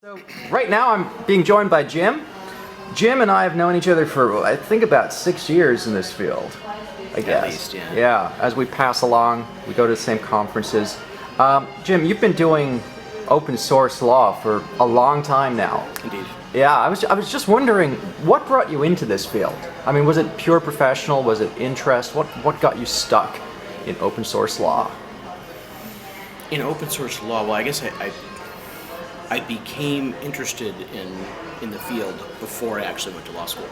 So right now I'm being joined by Jim. Jim and I have known each other for I think about 6 years in this field, I guess. At least, yeah. Yeah, as we pass along, we go to the same conferences. Jim, you've been doing open source law for a long time now. Indeed. Yeah, I was just wondering, what brought you into this field? I mean, was it pure professional? Was it interest? What got you stuck in open source law? In open source law, well, I guess I became interested in the field before I actually went to law school.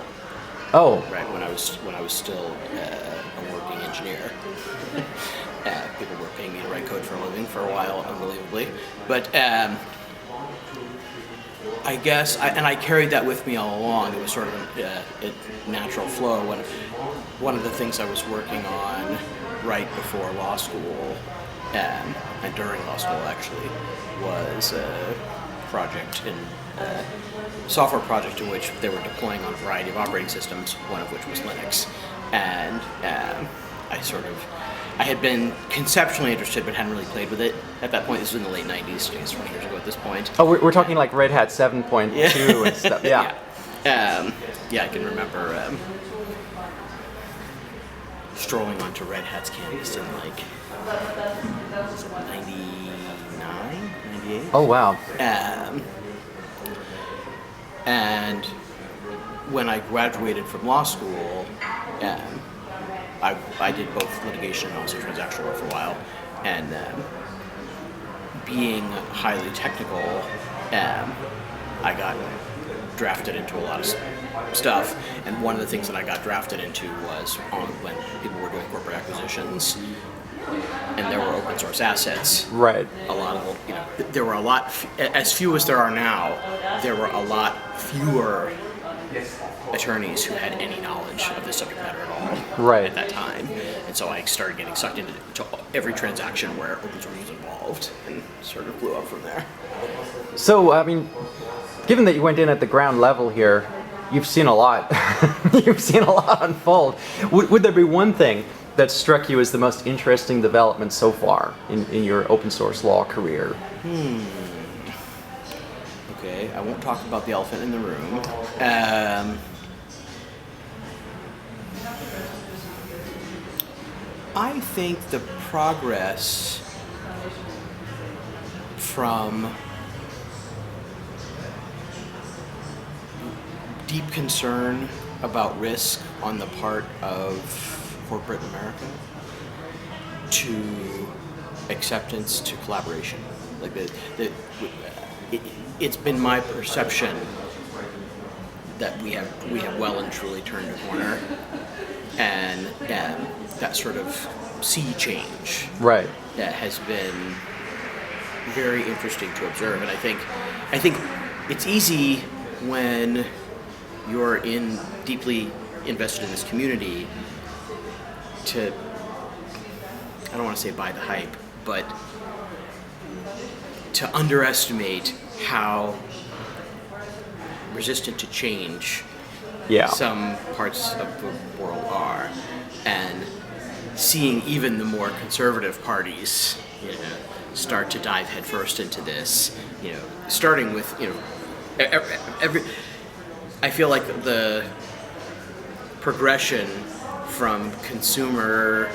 Oh, Right, when I was still a working engineer. People were paying me to write code for a living for a while, unbelievably. But I guess, I carried that with me all along. It was sort of a natural flow. When one of the things I was working on right before law school, and during law school actually, was a project software project in which they were deploying on a variety of operating systems, one of which was Linux. And I had been conceptually interested but hadn't really played with it at that point. This was in the late 90s, 20 years ago at this point. oh, we're talking like Red Hat 7.2 and stuff. Yeah. Yeah, I can remember strolling onto Red Hat's campus in like 99, 98. Oh wow. And when I graduated from law school, I did both litigation and also transactional work for a while. And being highly technical, I got drafted into a lot of stuff. And one of the things that I got drafted into was when people were doing corporate acquisitions, and there were open source assets. Right. A lot of them, there were a lot, as few as there are now, there were a lot fewer attorneys who had any knowledge of this subject matter at all Right. at that time. And so I started getting sucked into every transaction where open source was involved and sort of blew up from there. So, I mean, given that you went in at the ground level here, you've seen a lot. You've seen a lot unfold. Would there be one thing that struck you as the most interesting development so far in your open source law career? Okay, I won't talk about the elephant in the room. I think the progress from deep concern about risk on the part of corporate America to acceptance to collaboration. Like it's been my perception that we have well and truly turned a corner, and that sort of sea change Right. that has been very interesting to observe. And I think it's easy when you're deeply invested in this community to, I don't want to say buy the hype, but to underestimate how resistant to change some parts of the world are, and seeing even the more conservative parties, start to dive headfirst into this, starting with, I feel like the progression from consumer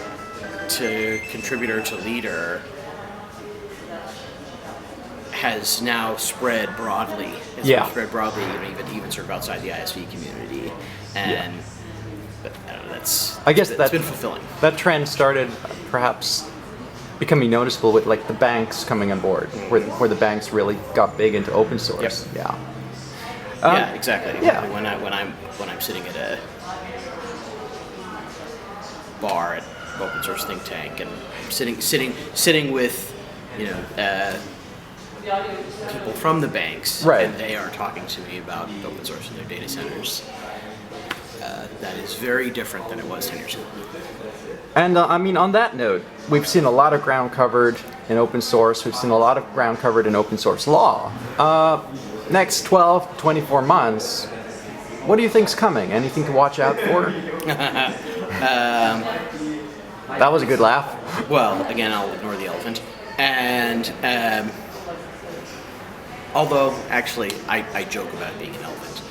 to contributor to leader has now spread broadly. Spread broadly, even sort of outside the ISV community, and but, I don't know, that's been fulfilling. That trend started perhaps becoming noticeable with like the banks coming on board, where the banks really got big into open source. Yep. Yeah. Exactly. Yeah. When I'm sitting at a bar at open source think tank and sitting with people from the banks, Right. and they are talking to me about open source in their data centers. That is very different than it was 10 years ago. And I mean, on that note, we've seen a lot of ground covered in open source. We've seen a lot of ground covered in open source law. Next 12, 24 months, what do you think's coming? Anything to watch out for? That was a good laugh. Well, again, I'll ignore the elephant. And Although, actually, I joke about being an elephant.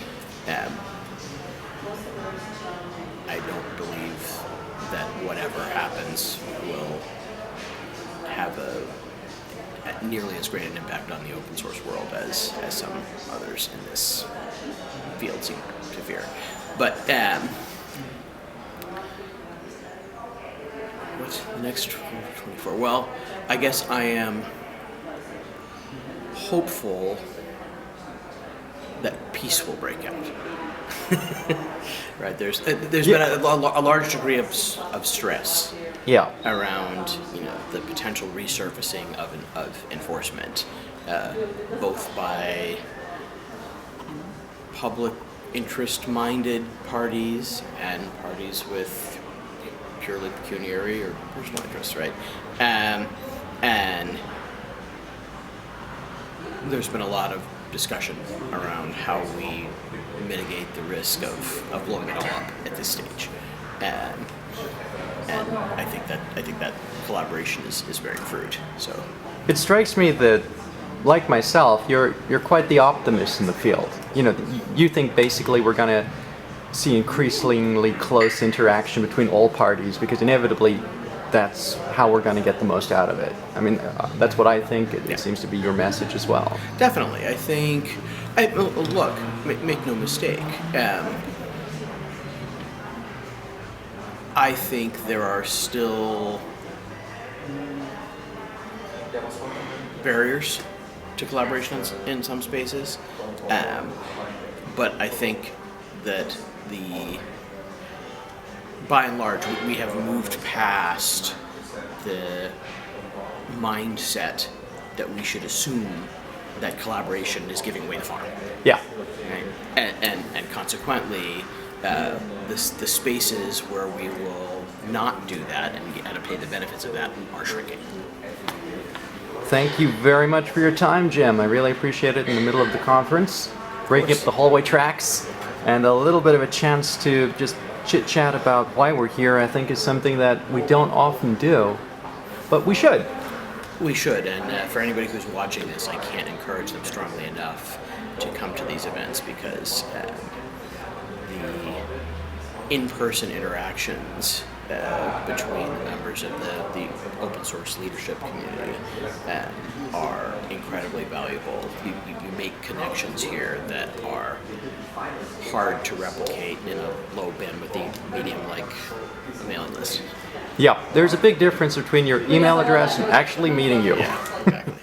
I don't believe that whatever happens will have nearly as great an impact on the open source world as some others in this field seem to fear. But what's the next 24? Well, I guess I am hopeful that peace will break out. Right? There's been a large degree of stress Yeah. around the potential resurfacing of enforcement, both by public interest-minded parties and parties with purely pecuniary or personal interests, right? And there's been a lot of discussion around how we mitigate the risk of blowing it all up at this stage, and I think that collaboration is bearing fruit. So It strikes me that, like myself, you're quite the optimist in the field. You think basically we're going to see increasingly close interaction between all parties because inevitably that's how we're going to get the most out of it. I mean, that's what I think. It seems to be your message as well. definitely, I think. Look, make no mistake. I think there are still barriers to collaboration in some spaces, but I think that by and large, we have moved past the mindset that we should assume that collaboration is giving away the farm. Yeah. Right? And consequently, the spaces where we will not do that and pay the benefits of that are shrinking. Thank you very much for your time, Jim. I really appreciate it in the middle of the conference. Breaking up the hallway tracks and a little bit of a chance to just chit-chat about why we're here, I think, is something that we don't often do, but we should. We should, and for anybody who's watching this, I can't encourage them strongly enough to come to these events because the in-person interactions between the members of the open source leadership community are incredibly valuable. You make connections here that are hard to replicate in a low bandwidth medium like a mailing list. Yeah, there's a big difference between your email address and actually meeting you. Yeah, exactly.